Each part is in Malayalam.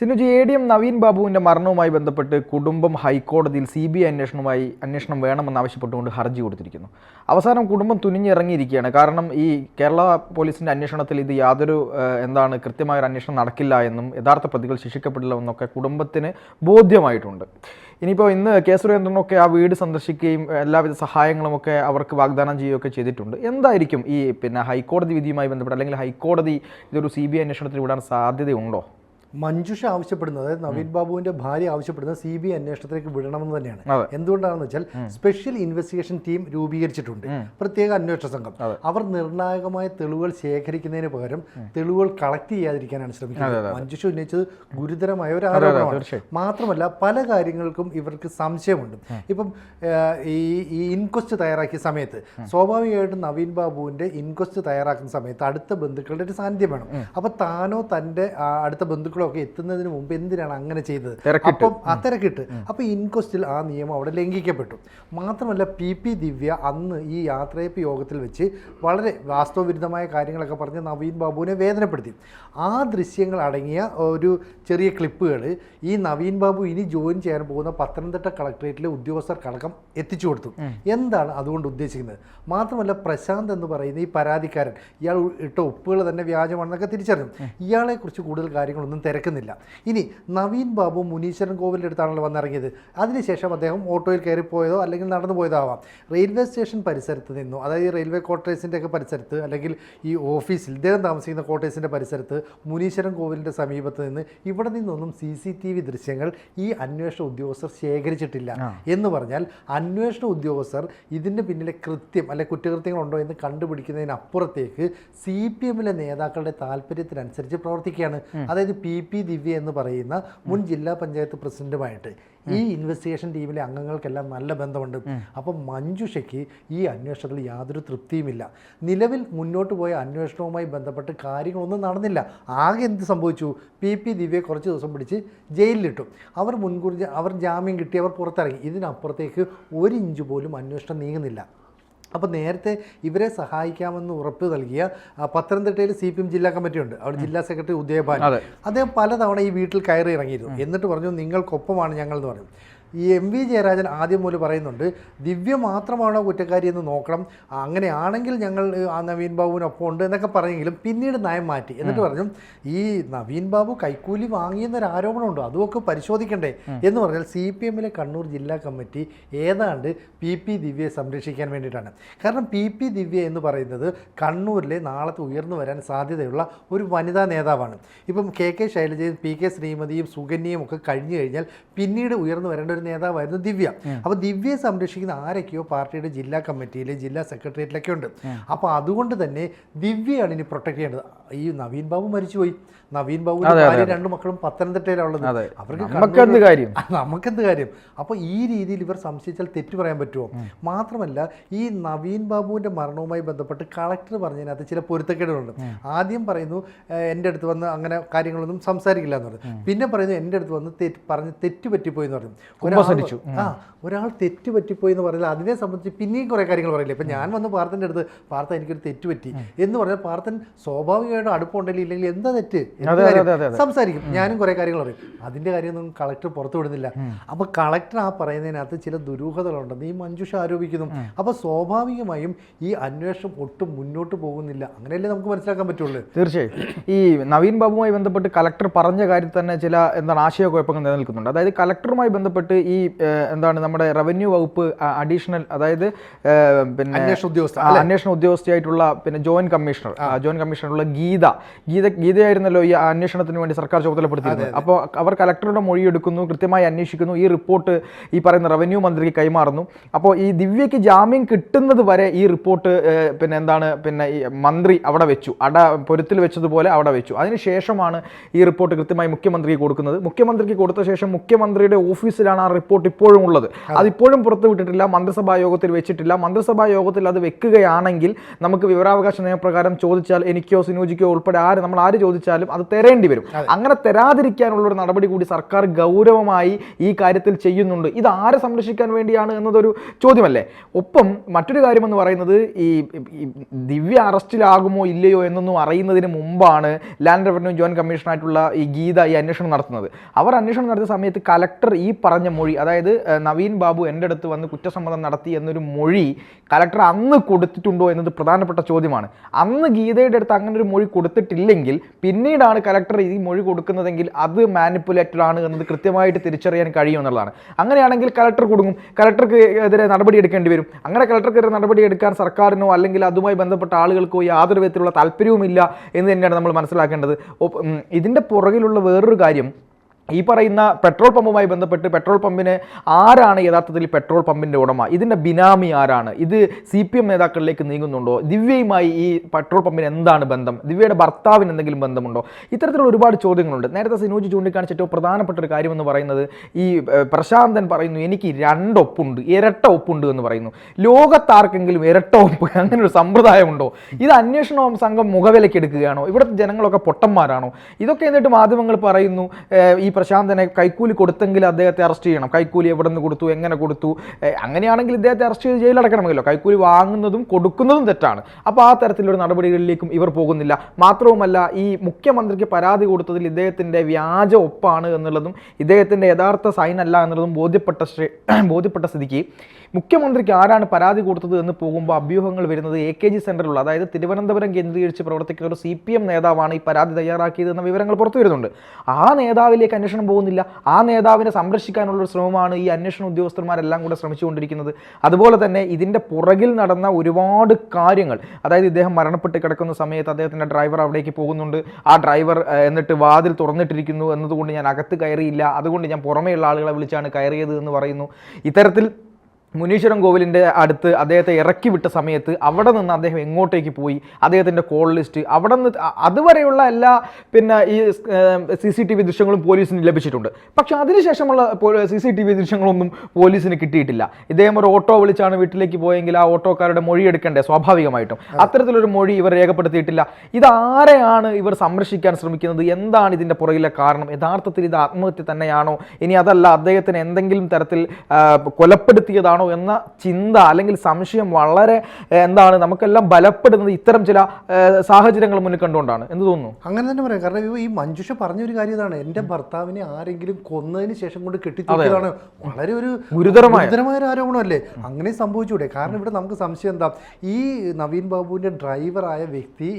സിനുജി ADM നവീൻ ബാബുവിൻ്റെ മരണവുമായി ബന്ധപ്പെട്ട് കുടുംബം ഹൈക്കോടതിയിൽ CBI അന്വേഷണം വേണമെന്നാവശ്യപ്പെട്ടുകൊണ്ട് ഹർജി കൊടുത്തിരിക്കുന്നു. അവസാനം കുടുംബം തുനിഞ്ഞിറങ്ങിയിരിക്കുകയാണ്. കാരണം ഈ കേരള പോലീസിൻ്റെ അന്വേഷണത്തിൽ ഇത് യാതൊരു കൃത്യമായ ഒരു അന്വേഷണം നടക്കില്ല എന്നും യഥാർത്ഥ പ്രതികൾ ശിക്ഷിക്കപ്പെടില്ല എന്നൊക്കെ കുടുംബത്തിന് ബോധ്യമായിട്ടുണ്ട്. ഇനിയിപ്പോൾ ഇന്ന് കെ സുരേന്ദ്രനൊക്കെ ആ വീട് സന്ദർശിക്കുകയും എല്ലാവിധ സഹായങ്ങളുമൊക്കെ അവർക്ക് വാഗ്ദാനം ചെയ്യുകയൊക്കെ ചെയ്തിട്ടുണ്ട്. എന്തായിരിക്കും ഈ ഹൈക്കോടതി വിധിയുമായി ബന്ധപ്പെട്ട്, അല്ലെങ്കിൽ ഹൈക്കോടതി ഇതൊരു CBI അന്വേഷണത്തിന് വിടാൻ സാധ്യതയുണ്ടോ? മഞ്ജുഷ ആവശ്യപ്പെടുന്നത്, നവീൻ ബാബുവിന്റെ ഭാര്യ ആവശ്യപ്പെടുന്നത് CBI അന്വേഷണത്തിലേക്ക് വിടണമെന്ന് തന്നെയാണ്. എന്തുകൊണ്ടാണെന്ന് വെച്ചാൽ സ്പെഷ്യൽ ഇൻവെസ്റ്റിഗേഷൻ ടീം രൂപീകരിച്ചിട്ടുണ്ട്, പ്രത്യേക അന്വേഷണ സംഘം. അവർ നിർണായകമായ തെളിവുകൾ ശേഖരിക്കുന്നതിന് പകരം തെളിവുകൾ കളക്ട് ചെയ്യാതിരിക്കാനാണ് ശ്രമിക്കുന്നത്. മഞ്ജുഷ ഉന്നയിച്ചത് ഗുരുതരമായ ഒരു ആരോപണമാണ്. മാത്രമല്ല പല കാര്യങ്ങൾക്കും ഇവർക്ക് സംശയമുണ്ട്. ഇപ്പം ഈ ഇൻക്വസ്റ്റ് തയ്യാറാക്കിയ സമയത്ത് സ്വാഭാവികമായിട്ടും നവീൻ ബാബുവിന്റെ ഇൻക്വസ്റ്റ് തയ്യാറാക്കുന്ന സമയത്ത് അടുത്ത ബന്ധുക്കളുടെ ഒരു സാന്നിധ്യം വേണം. അപ്പൊ താനോ തന്റെ അടുത്ത ബന്ധുക്കളോ ഒക്കെ എത്തുന്നതിന് മുമ്പ് എന്തിനാണ് അങ്ങനെ ചെയ്തത്? അപ്പം തിരക്കിട്ട് അപ്പൊ ഇൻക്വസ്റ്റിൽ ആ നിയമം അവിടെ ലംഘിക്കപ്പെട്ടു. മാത്രമല്ല PP ദിവ്യ അന്ന് ഈ യാത്രയപ്പ് യോഗത്തിൽ വെച്ച് വളരെ വാസ്തവവിരുദ്ധമായ കാര്യങ്ങളൊക്കെ പറഞ്ഞ് നവീൻ ബാബുവിനെ വേദനപ്പെടുത്തി. ആ ദൃശ്യങ്ങൾ അടങ്ങിയ ഒരു ചെറിയ ക്ലിപ്പുകൾ ഈ നവീൻ ബാബു ഇനി ജോയിൻ ചെയ്യാൻ പോകുന്ന പത്തനംതിട്ട കളക്ടറേറ്റിലെ ഉദ്യോഗസ്ഥർക്കടക്കം എത്തിച്ചു കൊടുത്തു. എന്താണ് അതുകൊണ്ട് ഉദ്ദേശിക്കുന്നത്? മാത്രമല്ല പ്രശാന്ത് എന്ന് പറയുന്ന ഈ പരാതിക്കാരൻ, ഇയാൾ ഇട്ട ഒപ്പുകൾ തന്നെ വ്യാജമാണെന്നൊക്കെ തിരിച്ചറിഞ്ഞു. ഇയാളെക്കുറിച്ച് കൂടുതൽ കാര്യങ്ങളൊന്നും തിരക്കുന്നില്ല. ഇനി നവീൻ ബാബു മുനീശ്വരൻ കോവിലിൻ്റെ അടുത്താണല്ലോ വന്നിറങ്ങിയത്. അതിനുശേഷം അദ്ദേഹം ഓട്ടോയിൽ കയറിപ്പോയതോ അല്ലെങ്കിൽ നടന്നു പോയതോ ആവാം. റെയിൽവേ സ്റ്റേഷൻ പരിസരത്ത് നിന്നോ, അതായത് റെയിൽവേ ക്വാർട്ടേഴ്സിൻ്റെ ഒക്കെ പരിസരത്ത്, അല്ലെങ്കിൽ ഈ ഓഫീസിൽ ഇദ്ദേഹം താമസിക്കുന്ന ക്വാർട്ടേഴ്സിൻ്റെ പരിസരത്ത്, മുനീശ്വരൻ കോവിലിൻ്റെ സമീപത്ത് നിന്ന് ഇവിടെ നിന്നൊന്നും CCTV ദൃശ്യങ്ങൾ ഈ അന്വേഷണ ഉദ്യോഗസ്ഥർ ശേഖരിച്ചിട്ടില്ല. എന്ന് പറഞ്ഞാൽ അന്വേഷണ ഉദ്യോഗസ്ഥർ ഇതിൻ്റെ പിന്നിലെ കൃത്യം അല്ലെ കുറ്റകൃത്യങ്ങളുണ്ടോ എന്ന് കണ്ടുപിടിക്കുന്നതിനപ്പുറത്തേക്ക് CPM-ലെ നേതാക്കളുടെ താല്പര്യത്തിനനുസരിച്ച് പ്രവർത്തിക്കുകയാണ്. അതായത് PP ദിവ്യ എന്ന് പറയുന്ന മുൻ ജില്ലാ പഞ്ചായത്ത് പ്രസിഡന്റുമായിട്ട് ഈ ഇൻവെസ്റ്റിഗേഷൻ ടീമിലെ അംഗങ്ങൾക്കെല്ലാം നല്ല ബന്ധമുണ്ട്. അപ്പം മഞ്ജുഷയ്ക്ക് ഈ അന്വേഷണത്തിൽ യാതൊരു തൃപ്തിയുമില്ല. നിലവിൽ മുന്നോട്ട് പോയ അന്വേഷണവുമായി ബന്ധപ്പെട്ട് കാര്യങ്ങളൊന്നും നടന്നില്ല. ആകെ എന്ത് സംഭവിച്ചു? PP ദിവ്യയെ കുറച്ച് ദിവസം പിടിച്ച് ജയിലിലിട്ടു. അവർ ജാമ്യം കിട്ടി, അവർ പുറത്തിറങ്ങി. ഇതിനപ്പുറത്തേക്ക് ഒരു ഇഞ്ച് പോലും അന്വേഷണം നീങ്ങുന്നില്ല. അപ്പോൾ നേരത്തെ ഇവരെ സഹായിക്കാമെന്ന് ഉറപ്പ് നൽകിയ പത്തനംതിട്ടയിൽ CPM ജില്ലാ കമ്മിറ്റിയുണ്ട്. അവിടെ ജില്ലാ സെക്രട്ടറി ഉദയഭാൻ, അദ്ദേഹം പലതവണ ഈ വീട്ടിൽ കയറി ഇറങ്ങിയിരുന്നു. എന്നിട്ട് പറഞ്ഞു നിങ്ങൾക്കൊപ്പമാണ് ഞങ്ങൾ എന്ന് പറഞ്ഞു. ഈ MV ജയരാജൻ ആദ്യം മുതൽ പറയുന്നുണ്ട് ദിവ്യ മാത്രമാണോ കുറ്റക്കാരി എന്ന് നോക്കണം, അങ്ങനെയാണെങ്കിൽ ഞങ്ങൾ ആ നവീൻ ബാബുവിനൊപ്പം ഉണ്ട് എന്നൊക്കെ പറഞ്ഞെങ്കിലും പിന്നീട് നയം മാറ്റി. എന്നിട്ട് പറഞ്ഞു ഈ നവീൻ ബാബു കൈക്കൂലി വാങ്ങിയെന്നൊരു ആരോപണമുണ്ടോ, അതുമൊക്കെ പരിശോധിക്കണ്ടേ എന്ന് പറഞ്ഞാൽ CPM-ലെ കണ്ണൂർ ജില്ലാ കമ്മിറ്റി ഏതാണ്ട് PP ദിവ്യയെ സംരക്ഷിക്കാൻ വേണ്ടിയിട്ടാണ്. കാരണം PP ദിവ്യ എന്ന് പറയുന്നത് കണ്ണൂരിലെ നാളത്തെ ഉയർന്നു വരാൻ സാധ്യതയുള്ള ഒരു വനിതാ നേതാവാണ്. ഇപ്പം KK ശൈലജയും PK ശ്രീമതിയും സുകന്യയും ഒക്കെ കഴിഞ്ഞു കഴിഞ്ഞാൽ പിന്നീട് ഉയർന്നു വരേണ്ട ഒരു നേതാവായിരുന്നു ദിവ്യ. അപ്പോൾ ദിവ്യയെ സംരക്ഷിക്കുന്ന ആരൊക്കെയോ പാർട്ടിയുടെ ജില്ലാ കമ്മിറ്റിയിൽ, ജില്ലാ സെക്രട്ടേറിയറ്റിലൊക്കെ ഉണ്ട്. അപ്പോൾ അതുകൊണ്ട് തന്നെ ദിവ്യയാണ് ഇനി പ്രൊട്ടക്ട് ചെയ്യേണ്ടത്. ഈ നവീൻ ബാബു മരിച്ചുപോയി. നവീൻ ബാബുവിന്റെ ഭാര്യ 2 മക്കളും പത്തനംതിട്ടയിലുള്ളത്. അവർക്ക് നമുക്കെന്ത് കാര്യം? അപ്പോൾ ഈ രീതിയിൽ ഇവർ സംശയിച്ചാൽ തെറ്റു പറയാൻ പറ്റുമോ? മാത്രമല്ല ഈ നവീൻ ബാബുവിന്റെ മരണവുമായി ബന്ധപ്പെട്ട് കളക്ടർ പറഞ്ഞതിനകത്ത് ചില പൊരുത്തക്കേടുകളുണ്ട്. ആദ്യം പറയുന്നു എൻ്റെ അടുത്ത് വന്ന് അങ്ങനെ കാര്യങ്ങളൊന്നും സംസാരിക്കില്ല എന്ന് പറഞ്ഞു. പിന്നെ പറയുന്നു എൻ്റെ അടുത്ത് വന്ന് പറഞ്ഞ് തെറ്റ് പറ്റിപ്പോയി എന്ന് പറഞ്ഞു. ഒരാൾ തെറ്റ് പറ്റിപ്പോയി എന്ന് പറഞ്ഞാൽ അതിനെ സംബന്ധിച്ച് പിന്നെയും കുറേ കാര്യങ്ങൾ പറയില്ല. ഇപ്പം ഞാൻ വന്ന് പാർത്ഥൻ്റെ അടുത്ത് പാർത്ഥ എനിക്കൊരു തെറ്റ് പറ്റി എന്ന് പറഞ്ഞാൽ പാർത്ഥൻ സ്വാഭാവികമായിട്ടും അടുപ്പുണ്ടെങ്കിൽ ഇല്ലെങ്കിൽ എന്താ തെറ്റ് സംസാരിക്കും. ഞാനും കുറേ കാര്യങ്ങൾ പറയും. അതിൻ്റെ കാര്യമൊന്നും കളക്ടർ പുറത്തു വിടുന്നില്ല. അപ്പോൾ കളക്ടർ ആ പറയുന്നതിനകത്ത് ചില ദുരൂഹതകളുണ്ടെന്ന് ഈ മഞ്ജുഷ ആരോപിക്കുന്നു. അപ്പോൾ സ്വാഭാവികമായും ഈ അന്വേഷണം ഒട്ടും മുന്നോട്ട് പോകുന്നില്ല. അങ്ങനെയല്ലേ നമുക്ക് മനസ്സിലാക്കാൻ പറ്റുള്ളൂ. തീർച്ചയായും ഈ നവീൻ ബാബുവുമായി ബന്ധപ്പെട്ട് കളക്ടർ പറഞ്ഞ കാര്യത്തിൽ തന്നെ ചില ആശയക്കുഴപ്പങ്ങൾ നിലനിൽക്കുന്നുണ്ട്. അതായത് കളക്ടറുമായി ബന്ധപ്പെട്ട് ഈ നമ്മുടെ റവന്യൂ വകുപ്പ് അഡീഷണൽ, അതായത് അന്വേഷണ ഉദ്യോഗസ്ഥയായിട്ടുള്ള ജോയിന്റ് കമ്മീഷണറുള്ള ഗീതയായിരുന്നല്ലോ ഈ അന്വേഷണത്തിന് വേണ്ടി സർക്കാർ ചുമതലപ്പെടുത്തിയിരുന്നത്. അപ്പോൾ അവർ കളക്ടറുടെ മൊഴിയെടുക്കുന്നു, കൃത്യമായി അന്വേഷിക്കുന്നു, ഈ റിപ്പോർട്ട് ഈ പറയുന്ന റവന്യൂ മന്ത്രിക്ക് കൈമാറുന്നു. അപ്പോൾ ഈ ദിവ്യയ്ക്ക് ജാമ്യം കിട്ടുന്നത് വരെ ഈ റിപ്പോർട്ട് ഈ മന്ത്രി അവിടെ വെച്ചു, പൊരുത്തിൽ വെച്ചതുപോലെ അവിടെ വെച്ചു. അതിനുശേഷമാണ് ഈ റിപ്പോർട്ട് കൃത്യമായി മുഖ്യമന്ത്രിക്ക് കൊടുക്കുന്നത്. മുഖ്യമന്ത്രിക്ക് കൊടുത്ത ശേഷം മുഖ്യമന്ത്രിയുടെ ഓഫീസിലാണ് ആ റിപ്പോർട്ട് ഇപ്പോഴും ഉള്ളത്. അതിപ്പോഴും പുറത്തുവിട്ടിട്ടില്ല, മന്ത്രിസഭാ യോഗത്തിൽ വെച്ചിട്ടില്ല. മന്ത്രിസഭാ യോഗത്തിൽ അത് വെക്കുകയാണെങ്കിൽ നമുക്ക് വിവരാവകാശ നിയമപ്രകാരം ചോദിച്ചാൽ എനിക്കോ സിനുജിക്കോ ജിക്കോ ഉൾപ്പെടെ നമ്മൾ ആര് ചോദിച്ചാലും അത് തരേണ്ടി വരും. അങ്ങനെ തരാതിരിക്കാനുള്ള ഒരു നടപടി കൂടി സർക്കാർ ഗൗരവമായി ഈ കാര്യത്തിൽ ചെയ്യുന്നുണ്ട്. ഇത് ആരെ സംരക്ഷിക്കാൻ വേണ്ടിയാണ് എന്നതൊരു ചോദ്യമല്ലേ. ഒപ്പം മറ്റൊരു കാര്യമെന്ന് പറയുന്നത് ഈ ദിവ്യ അറസ്റ്റിലാകുമോ ഇല്ലയോ എന്നൊന്നും അറിയുന്നതിന് മുമ്പാണ് ലാൻഡ് റവന്യൂ ജോയിന്റ് കമ്മീഷണറായിട്ടുള്ള ഈ ഗീത ഈ അന്വേഷണം നടത്തുന്നത്. അവർ അന്വേഷണം നടത്തിയ സമയത്ത് കലക്ടർ ഈ പറഞ്ഞ മൊഴി, അതായത് നവീൻ ബാബു എൻ്റെ അടുത്ത് വന്ന് കുറ്റസമ്മതം നടത്തി എന്നൊരു മൊഴി കലക്ടർ അന്ന് കൊടുത്തിട്ടുണ്ടോ എന്നത് പ്രധാനപ്പെട്ട ചോദ്യമാണ്. അന്ന് ഗീതയുടെ അടുത്ത് അങ്ങനെ ഒരു മൊഴി കൊടുത്തിട്ടില്ലെങ്കിൽ പിന്നീടാണ് കലക്ടർ ഈ മൊഴി കൊടുക്കുന്നതെങ്കിൽ അത് മാനിപ്പുലേറ്റഡ് ആണ് എന്നത് കൃത്യമായിട്ട് തിരിച്ചറിയാൻ കഴിയും എന്നുള്ളതാണ്. അങ്ങനെയാണെങ്കിൽ കലക്ടർ കുടുങ്ങും, കലക്ടർക്ക് എതിരെ നടപടി എടുക്കേണ്ടി വരും. അങ്ങനെ കലക്ടർക്കെതിരെ നടപടി എടുക്കാൻ സർക്കാരിനോ അല്ലെങ്കിൽ അതുമായി ബന്ധപ്പെട്ട ആളുകൾക്കോ യാതൊരു വിധത്തിലുള്ള താല്പര്യവുമില്ല എന്ന് തന്നെയാണ് നമ്മൾ മനസ്സിലാക്കേണ്ടത്. ഇതിൻ്റെ പുറകിലുള്ള വേറൊരു കാര്യം, ഈ പറയുന്ന പെട്രോൾ പമ്പുമായി ബന്ധപ്പെട്ട് പെട്രോൾ പമ്പിന് ആരാണ് യഥാർത്ഥത്തിൽ പെട്രോൾ പമ്പിൻ്റെ ഉടമ, ഇതിൻ്റെ ബിനാമി ആരാണ്, ഇത് CPM നേതാക്കളിലേക്ക് നീങ്ങുന്നുണ്ടോ, ദിവ്യയുമായി ഈ പെട്രോൾ പമ്പിന് എന്താണ് ബന്ധം, ദിവ്യയുടെ ഭർത്താവിന് എന്തെങ്കിലും ബന്ധമുണ്ടോ, ഇത്തരത്തിലുള്ള ഒരുപാട് ചോദ്യങ്ങളുണ്ട്. നേരത്തെ സിനോജ് ചൂണ്ടിക്കാണിച്ച ഏറ്റവും പ്രധാനപ്പെട്ട ഒരു കാര്യമെന്ന് പറയുന്നത് ഈ പ്രശാന്തൻ പറയുന്നു എനിക്ക് 2 ഒപ്പുണ്ട്, ഇരട്ട ഒപ്പുണ്ട് എന്ന് പറയുന്നു. ലോകത്താർക്കെങ്കിലും ഇരട്ട ഒപ്പ് അങ്ങനെ ഒരു സമ്പ്രദായമുണ്ടോ? ഇത് അന്വേഷണ സംഘം മുഖവിലയ്ക്ക് എടുക്കുകയാണോ? ഇവിടുത്തെ ജനങ്ങളൊക്കെ പൊട്ടന്മാരാണോ? ഇതൊക്കെ എന്നിട്ട് മാധ്യമങ്ങൾ പറയുന്നു ഈ പ്രശാന്തനെ കൈക്കൂലി കൊടുത്തെങ്കിൽ അദ്ദേഹത്തെ അറസ്റ്റ് ചെയ്യണം. കൈക്കൂലി എവിടെ നിന്ന് കൊടുത്തു, എങ്ങനെ കൊടുത്തു? അങ്ങനെയാണെങ്കിൽ ഇദ്ദേഹത്തെ അറസ്റ്റ് ചെയ്ത് ജയിലടക്കണമല്ലോ. കൈക്കൂലി വാങ്ങുന്നതും കൊടുക്കുന്നതും തെറ്റാണ്. അപ്പോൾ ആ തരത്തിലുള്ള നടപടികളിലേക്കും ഇവർ പോകുന്നില്ല. മാത്രവുമല്ല, ഈ മുഖ്യമന്ത്രിക്ക് പരാതി കൊടുത്തതിൽ ഇദ്ദേഹത്തിൻ്റെ വ്യാജ ഒപ്പാണ് എന്നുള്ളതും ഇദ്ദേഹത്തിൻ്റെ യഥാർത്ഥ സൈൻ അല്ല എന്നുള്ളതും ബോധ്യപ്പെട്ട സ്ഥിതിക്ക് മുഖ്യമന്ത്രിക്ക് ആരാണ് പരാതി കൊടുത്തത് എന്ന് പോകുമ്പോൾ അഭ്യൂഹങ്ങൾ വരുന്നത് AKG സെൻറ്ററിലുള്ള, അതായത് തിരുവനന്തപുരം കേന്ദ്രീകരിച്ച് പ്രവർത്തിക്കുന്ന ഒരു CPM നേതാവാണ് ഈ പരാതി തയ്യാറാക്കിയത് എന്ന വിവരങ്ങൾ പുറത്തു വരുന്നുണ്ട്. ആ നേതാവിലേക്ക് അന്വേഷണം പോകുന്നില്ല. ആ നേതാവിനെ സംരക്ഷിക്കാനുള്ള ശ്രമമാണ് ഈ അന്വേഷണ ഉദ്യോഗസ്ഥന്മാരെല്ലാം കൂടെ ശ്രമിച്ചുകൊണ്ടിരിക്കുന്നത്. അതുപോലെ തന്നെ ഇതിൻ്റെ പുറകിൽ നടന്ന ഒരുപാട് കാര്യങ്ങൾ, അതായത് ഇദ്ദേഹം മരണപ്പെട്ട് കിടക്കുന്ന സമയത്ത് അദ്ദേഹത്തിൻ്റെ ഡ്രൈവർ അവിടേക്ക് പോകുന്നുണ്ട്. ആ ഡ്രൈവർ എന്നിട്ട് വാതിൽ തുറന്നിട്ടിരിക്കുന്നു എന്നതുകൊണ്ട് ഞാൻ അകത്ത് കയറിയില്ല, അതുകൊണ്ട് ഞാൻ പുറമേയുള്ള ആളുകളെ വിളിച്ചാണ് കയറിയത് എന്ന് പറയുന്നു. ഇത്തരത്തിൽ മുനീശ്വരം കോവിലിൻ്റെ അടുത്ത് അദ്ദേഹത്തെ ഇറക്കി വിട്ട സമയത്ത് അവിടെ നിന്ന് അദ്ദേഹം എങ്ങോട്ടേക്ക് പോയി, അദ്ദേഹത്തിൻ്റെ കോൾ ലിസ്റ്റ്, അവിടെ നിന്ന് അതുവരെയുള്ള എല്ലാ ഈ CCTV ദൃശ്യങ്ങളും പോലീസിന് ലഭിച്ചിട്ടുണ്ട്. പക്ഷേ അതിനുശേഷമുള്ള CCTV ദൃശ്യങ്ങളൊന്നും പോലീസിന് കിട്ടിയിട്ടില്ല. ഇദ്ദേഹം ഒരു ഓട്ടോ വിളിച്ചാണ് വീട്ടിലേക്ക് പോയെങ്കിൽ ആ ഓട്ടോക്കാരുടെ മൊഴി എടുക്കണ്ടേ സ്വാഭാവികമായിട്ടും. അത്തരത്തിലൊരു മൊഴി ഇവർ രേഖപ്പെടുത്തിയിട്ടില്ല. ഇതാരെയാണ് ഇവർ സംരക്ഷിക്കാൻ ശ്രമിക്കുന്നത്? എന്താണ് ഇതിൻ്റെ പുറകിലെ കാരണം? യഥാർത്ഥത്തിൽ ഇത് ആത്മഹത്യ തന്നെയാണോ, ഇനി അതല്ല അദ്ദേഹത്തിന് എന്തെങ്കിലും തരത്തിൽ കൊലപ്പെടുത്തിയതാണോ എന്ന ചിന്ത അല്ലെങ്കിൽ സംശയം വളരെ നമുക്കെല്ലാം ബലപ്പെടുന്നത് ഇത്തരം ചില സാഹചര്യങ്ങൾ മുന്നിൽ കണ്ടുകൊണ്ടാണ് എന്ന് തോന്നുന്നു. അങ്ങനെ തന്നെ പറയാം. കാരണം ഈ മഞ്ജുഷ പറഞ്ഞൊരു കാര്യം ഇതാണ്, എൻ്റെ ഭർത്താവിനെ ആരെങ്കിലും കൊന്നതിന് ശേഷം കൊണ്ട് കെട്ടിത്തൂക്കിയതാണ്. വളരെ ഒരു ഗുരുതരമായ ഒരു ആരോപണമല്ലേ? അങ്ങനെ സംഭവിച്ചൂടെ? കാരണം ഇവിടെ നമുക്ക് സംശയം എന്താ, ഈ നവീൻ ബാബുവിൻ്റെ ഡ്രൈവറായ വ്യക്തി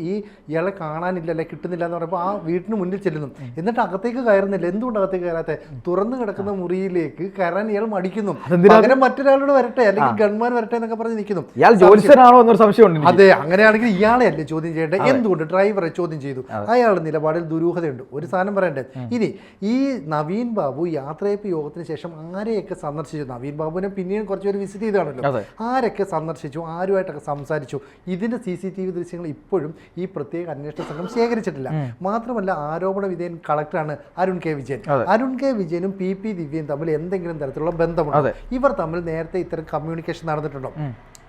ഇയാളെ കാണാനില്ല, അല്ലെ കിട്ടുന്നില്ല എന്ന് പറയുമ്പോൾ ആ വീട്ടിന് മുന്നിൽ ചെല്ലുന്നു. എന്നിട്ട് അകത്തേക്ക് കയറുന്നില്ല. എന്തുകൊണ്ട് അകത്തേക്ക് കയറാത്തെ? തുറന്നു കിടക്കുന്ന മുറിയിലേക്ക് കയറാൻ ഇയാൾ മടിക്കുന്നു. അങ്ങനെ മറ്റൊരാളോട് വരട്ടെ, അല്ലെങ്കിൽ ഗൺമാൻ വരട്ടെ എന്നൊക്കെ പറഞ്ഞ് നിൽക്കുന്നു. ഇയാൾ ജോലിസനാണോ എന്നൊരു സംശയമുണ്ട്. അതെ, അങ്ങനെയാണെങ്കിൽ ഇയാളെ അല്ലേ ചോദ്യം ചെയ്യേണ്ടത്? എന്തുകൊണ്ട് ഡ്രൈവറെ ചോദ്യം ചെയ്തു? അയാളുടെ നിലപാടിൽ ദുരൂഹതയുണ്ട്. ഒരു സാധനം പറയണ്ടേ, ഇനി ഈ നവീൻ ബാബു യാത്രയപ്പ് യോഗത്തിന് ശേഷം ആരെയൊക്കെ സന്ദർശിച്ചു? നവീൻ ബാബുവിനെ പിന്നെയും കുറച്ചുപേര് വിസിറ്റ് ചെയ്താണല്ലോ. ആരൊക്കെ സന്ദർശിച്ചു, ആരുമായിട്ടൊക്കെ സംസാരിച്ചു? ഇതിന്റെ CCTV ദൃശ്യങ്ങൾ ഇപ്പോഴും ഈ പ്രത്യേക അന്വേഷണ സംഘം ശേഖരിച്ചിട്ടില്ല. മാത്രമല്ല, ആരോപണ വിധേയൻ കളക്ടറാണ് അരുൺ കെ വിജയൻ. അരുൺ കെ വിജയനും PP ദിവ്യയും തമ്മിൽ എന്തെങ്കിലും തരത്തിലുള്ള ബന്ധമുണ്ട്? ഇവർ തമ്മിൽ നേരത്തെ ഇത്തരം കമ്മ്യൂണിക്കേഷൻ നടന്നിട്ടുണ്ടോ?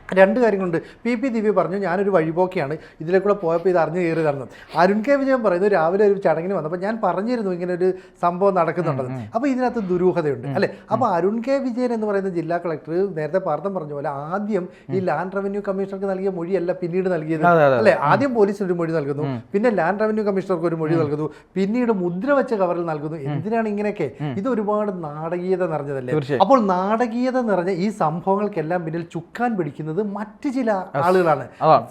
2 കാര്യങ്ങളുണ്ട്. PP ദിവ്യ പറഞ്ഞു ഞാനൊരു വഴിപോക്കിയാണ്, ഇതിലെ കൂടെ പോയപ്പോൾ ഇത് അറിഞ്ഞു കയറി തരണം. അരുൺ കെ വിജയൻ പറയുന്നു രാവിലെ ഒരു ചടങ്ങിന് വന്നപ്പോൾ ഞാൻ പറഞ്ഞിരുന്നു ഇങ്ങനെ ഒരു സംഭവം നടക്കുന്നുണ്ടെന്ന്. അപ്പോൾ ഇതിനകത്ത് ദുരൂഹതയുണ്ട് അല്ലേ? അപ്പോൾ അരുൺ കെ വിജയൻ എന്ന് പറയുന്ന ജില്ലാ കളക്ടർ നേരത്തെ പാർത്ഥം പറഞ്ഞ പോലെ ആദ്യം ഈ ലാൻഡ് റവന്യൂ കമ്മീഷണർക്ക് നൽകിയ മൊഴിയല്ല പിന്നീട് നൽകിയത് അല്ലേ? ആദ്യം പോലീസിന് ഒരു മൊഴി നൽകുന്നു, പിന്നെ ലാൻഡ് റവന്യൂ കമ്മീഷണർക്ക് ഒരു മൊഴി നൽകുന്നു, പിന്നീട് മുദ്ര വെച്ച കവറിൽ നൽകുന്നു. എന്തിനാണ് ഇങ്ങനെയൊക്കെ? ഇത് ഒരുപാട് നാടകീയത നിറഞ്ഞതല്ലേ? അപ്പോൾ നാടകീയത നിറഞ്ഞ ഈ സംഭവങ്ങൾക്കെല്ലാം പിന്നിൽ ചുക്കാൻ പിടിക്കുന്നത് മറ്റു ചില ആളുകളാണ്.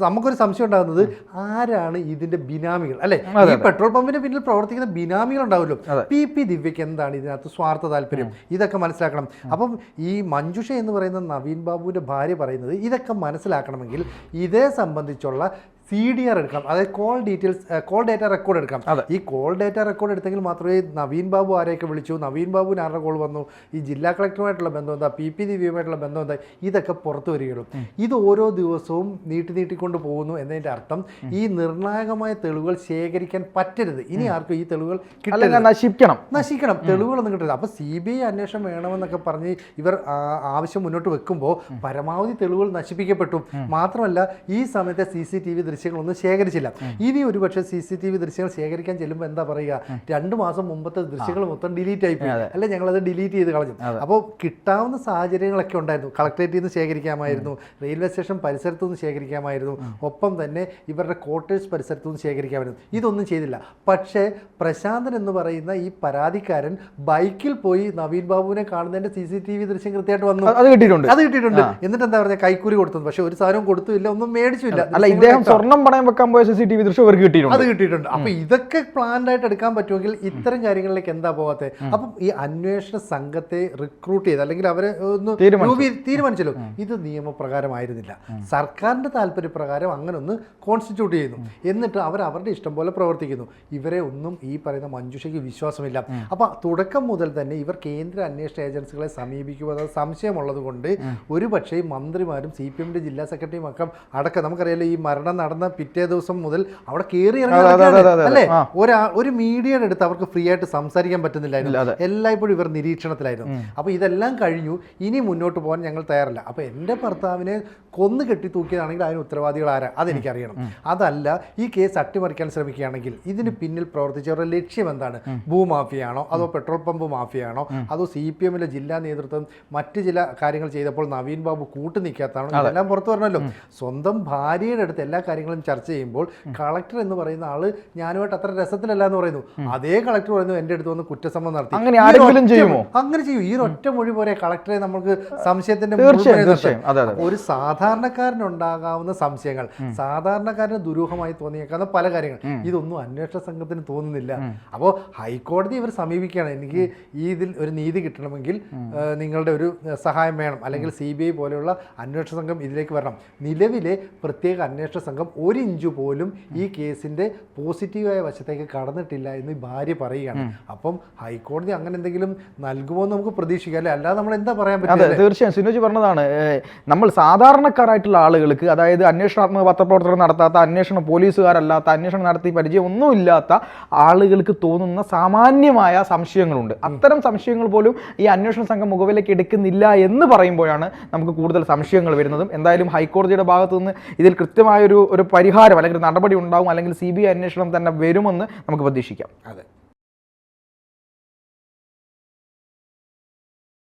നമുക്കൊരു സംശയം ഉണ്ടാകുന്നത് ആരാണ് ഇതിന്റെ ബിനാമികൾ അല്ലെ? ഈ പെട്രോൾ പമ്പിന് പിന്നിൽ പ്രവർത്തിക്കുന്ന ബിനാമികൾ ഉണ്ടാവുമല്ലോ. PP ദിവ്യക്ക് എന്താണ് ഇതിനകത്ത് സ്വാർത്ഥ താല്പര്യം? ഇതൊക്കെ മനസ്സിലാക്കണം. അപ്പം ഈ മഞ്ജുഷ എന്ന് പറയുന്ന നവീൻ ബാബുവിന്റെ ഭാര്യ പറയുന്നത് ഇതൊക്കെ മനസ്സിലാക്കണമെങ്കിൽ ഇതേ സംബന്ധിച്ചുള്ള CDR എടുക്കണം, അതായത് കോൾ ഡേറ്റ റെക്കോർഡ് എടുക്കാം. ഈ കോൾ ഡേറ്റ റെക്കോർഡ് എടുത്തെങ്കിൽ മാത്രമേ നവീൻ ബാബു ആരെയൊക്കെ വിളിച്ചു, നവീൻ ബാബുവിന് ആരുടെ കോൾ വന്നു, ഈ ജില്ലാ കളക്ടറുമായിട്ടുള്ള ബന്ധം എന്താ, PP ദിവ്യയുമായിട്ടുള്ള ബന്ധം എന്താ, ഇതൊക്കെ പുറത്തു വരികയുള്ളൂ. ഇത് ഓരോ ദിവസവും നീട്ടിക്കൊണ്ട് പോകുന്നു എന്നതിൻ്റെ അർത്ഥം ഈ നിർണായകമായ തെളിവുകൾ ശേഖരിക്കാൻ പറ്റരുത്. ഇനി ആർക്കും ഈ തെളിവുകൾ നശിക്കണം, തെളിവുകളൊന്നും കിട്ടരുത്. അപ്പോൾ CBI അന്വേഷണം വേണമെന്നൊക്കെ പറഞ്ഞ് ഇവർ ആവശ്യം മുന്നോട്ട് വെക്കുമ്പോൾ പരമാവധി തെളിവുകൾ നശിപ്പിക്കപ്പെട്ടു. മാത്രമല്ല ഈ സമയത്തെ CCTV ദൃശ്യങ്ങളൊന്നും ശേഖരിച്ചില്ല. ഇനി ഒരുപക്ഷെ CCTV ദൃശ്യങ്ങൾ ശേഖരിക്കാൻ ചെല്ലുമ്പോൾ എന്താ പറയുക, 2 മാസം മുമ്പത്തെ ദൃശ്യങ്ങൾ മൊത്തം ഡിലീറ്റ് ആയിപ്പോയി, അല്ലെ ഞങ്ങളത് ഡിലീറ്റ് ചെയ്ത് കളഞ്ഞു. അപ്പോൾ കിട്ടാവുന്ന സാഹചര്യങ്ങളൊക്കെ ഉണ്ടായിരുന്നു. കളക്ടറേറ്റിൽ നിന്ന് ശേഖരിക്കാമായിരുന്നു, റെയിൽവേ സ്റ്റേഷൻ പരിസരത്തു നിന്ന് ശേഖരിക്കാമായിരുന്നു, ഒപ്പം തന്നെ ഇവരുടെ ക്വാർട്ടേഴ്സ് പരിസരത്തു നിന്ന് ശേഖരിക്കാമായിരുന്നു. ഇതൊന്നും ചെയ്തില്ല. പക്ഷേ പ്രശാന്തൻ എന്ന് പറയുന്ന ഈ പരാതിക്കാരൻ ബൈക്കിൽ പോയി നവീൻ ബാബുവിനെ കാണുന്നതിന്റെ CCTV ദൃശ്യം കൃത്യമായിട്ട് വന്നു. അത് കിട്ടിയിട്ടുണ്ട്. എന്നിട്ട് എന്താ പറയുക, കൈക്കൂലി കൊടുത്തു. പക്ഷെ ഒരു സാധനവും കൊടുത്തില്ല, ഒന്നും മേടിച്ചില്ല. അല്ല, ഇദ്ദേഹം സ്വർണം പണയം വെക്കാൻ പോയ CCTV ദൃശ്യം അവർക്ക് കിട്ടിയിട്ടുണ്ട്. അത് കിട്ടിയിട്ടുണ്ട്. അപ്പൊ ഇതൊക്കെ പ്ലാൻഡ് ആയിട്ട് എടുക്കാൻ പറ്റുമെങ്കിൽ ഇത്തരം കാര്യങ്ങളിലേക്ക് എന്താ പോകാത്തത്? അപ്പം ഈ അന്വേഷണ സംഘത്തെ റിക്രൂട്ട് ചെയ്ത് അല്ലെങ്കിൽ അവരെ ഒന്ന് തീരുമാനിച്ചല്ലോ, ഇത് നിയമപ്രകാരമായിരുന്നില്ല. സർക്കാരിന്റെ താല്പര്യപ്രകാരം അങ്ങനെ ഒന്ന് കോൺസ്റ്റിറ്റ്യൂട്ട് ചെയ്യുന്നു. എന്നിട്ട് അവർ അവരുടെ ഇഷ്ടം പോലെ പ്രവർത്തിക്കുന്നു. ഇവരെ ഒന്നും ഈ പറയുന്ന മഞ്ജുഷയ്ക്ക് വിശ്വാസമില്ല. അപ്പൊ തുടക്കം മുതൽ തന്നെ ഇവർ കേന്ദ്ര അന്വേഷണ ഏജൻസികളെ സമീപിക്കുമെന്ന സംശയമുള്ളത് കൊണ്ട് ഒരു പക്ഷേ മന്ത്രിമാരും CPMന്റെ ജില്ലാ സെക്രട്ടറിയും ഒക്കെ അടക്കം, നമുക്കറിയാലോ ഈ മരണം നടന്ന പിറ്റേ ദിവസം മുതൽ അവിടെ കയറി ഇറങ്ങി അല്ലേ, ഒരു മീഡിയയുടെ അടുത്ത് അവർക്ക് ഫ്രീ ആയിട്ട് സംസാരിക്കാൻ പറ്റുന്നില്ലായിരുന്നു. എല്ലായ്പ്പോഴും ഇവർ നിരീക്ഷണത്തിലായിരുന്നു. അപ്പൊ ഇതെല്ലാം കഴിഞ്ഞു, ഇനി മുന്നോട്ട് പോകാൻ ഞങ്ങൾ തയ്യാറല്ല. അപ്പൊ എൻ്റെ ഭർത്താവിനെ കൊന്നു കെട്ടി തൂക്കിയതാണെങ്കിൽ അതിന് ഉത്തരവാദികൾ ആരാ, അതെനിക്കറിയണം. അതല്ല, ഈ കേസ് അട്ടിമറിക്കാൻ ശ്രമിക്കുകയാണെങ്കിൽ ഇതിന് പിന്നിൽ പ്രവർത്തിച്ചവരുടെ ലക്ഷ്യം എന്താണ്? ഭൂമാഫിയാണോ, അതോ പെട്രോൾ പമ്പ് മാഫിയാണോ, അതോ CPMലെ ജില്ലാ നേതൃത്വം മറ്റ് ചില കാര്യങ്ങൾ ചെയ്തപ്പോൾ നവീൻ ബാബു കൂട്ടു നിൽക്കാത്തതാണോ? ഇതെല്ലാം പുറത്തു വരണമല്ലോ. സ്വന്തം ഭാര്യയുടെ അടുത്ത് എല്ലാ കാര്യങ്ങളും ചർച്ച ചെയ്യുമ്പോൾ കളക്ടർ എന്ന് പറയുന്ന ആള് ഞാനുമായിട്ട് അത്ര രസത്തിലല്ല എന്ന് പറയുന്നു. അതേ കളക്ടർ പറയുന്നു എൻ്റെ അടുത്ത് വന്ന് കുറ്റസമ്മതം നടത്തി. അങ്ങനെ ചെയ്യും. ഈ ഒറ്റ മൊഴി പോരെ കളക്ടറെ നമുക്ക് സംശയത്തിന്റെ ഒരു സാധാരണക്കാരനുണ്ടാകാവുന്ന സംശയങ്ങൾ, സാധാരണക്കാരന് ദുരൂഹമായി തോന്നിയേക്കാവുന്ന പല കാര്യങ്ങൾ, ഇതൊന്നും അന്വേഷണ സംഘത്തിന് തോന്നുന്നില്ല. അപ്പോൾ ഹൈക്കോടതി ഇവർ സമീപിക്കുകയാണ്, എനിക്ക് ഇതിൽ ഒരു നീതി കിട്ടണമെങ്കിൽ നിങ്ങളുടെ ഒരു സഹായം വേണം, അല്ലെങ്കിൽ CBI പോലെയുള്ള അന്വേഷണ സംഘം ഇതിലേക്ക് വരണം. നിലവിലെ പ്രത്യേക അന്വേഷണ സംഘം 1 ഇഞ്ച് പോലും ഈ കേസിന്റെ പോസിറ്റീവായ വശത്തേക്ക് കടന്നിട്ടില്ല എന്ന് ഭാര്യ പറയുകയാണ്. അപ്പം ഹൈക്കോടതി അങ്ങനെ എന്തെങ്കിലും നൽകുമോ എന്ന് നമുക്ക് പ്രതീക്ഷിക്കാം, അല്ലെ? അല്ലാതെ നമ്മൾ എന്താ പറയാൻ പറ്റും? തീർച്ചയായും സിനോജ് പറഞ്ഞതാണ്. നമ്മൾ സാധാരണക്കാരായിട്ടുള്ള ആളുകൾക്ക്, അതായത് അന്വേഷണാത്മക പത്രപ്രവർത്തനം നടത്താത്ത, അന്വേഷണ പോലീസുകാരല്ലാത്ത, അന്വേഷണം നടത്തി പരിചയം ഒന്നുമില്ലാത്ത ആളുകൾക്ക് തോന്നുന്ന സാമാന്യമായ സംശയങ്ങളുണ്ട്. അത്തരം സംശയങ്ങൾ പോലും ഈ അന്വേഷണ സംഘം മുഖവിലേക്ക് എടുക്കുന്നില്ല എന്ന് പറയുമ്പോഴാണ് നമുക്ക് കൂടുതൽ സംശയങ്ങൾ വരുന്നതും. എന്തായാലും ഹൈക്കോടതിയുടെ ഭാഗത്തു നിന്ന് ഇതിൽ കൃത്യമായൊരു പരിഹാരം അല്ലെങ്കിൽ നടപടി ഉണ്ടാവും, അല്ലെങ്കിൽ CBI അന്വേഷണം തന്നെ വരുമെന്ന് നമുക്ക് പ്രതീക്ഷിക്കാം. അതെ.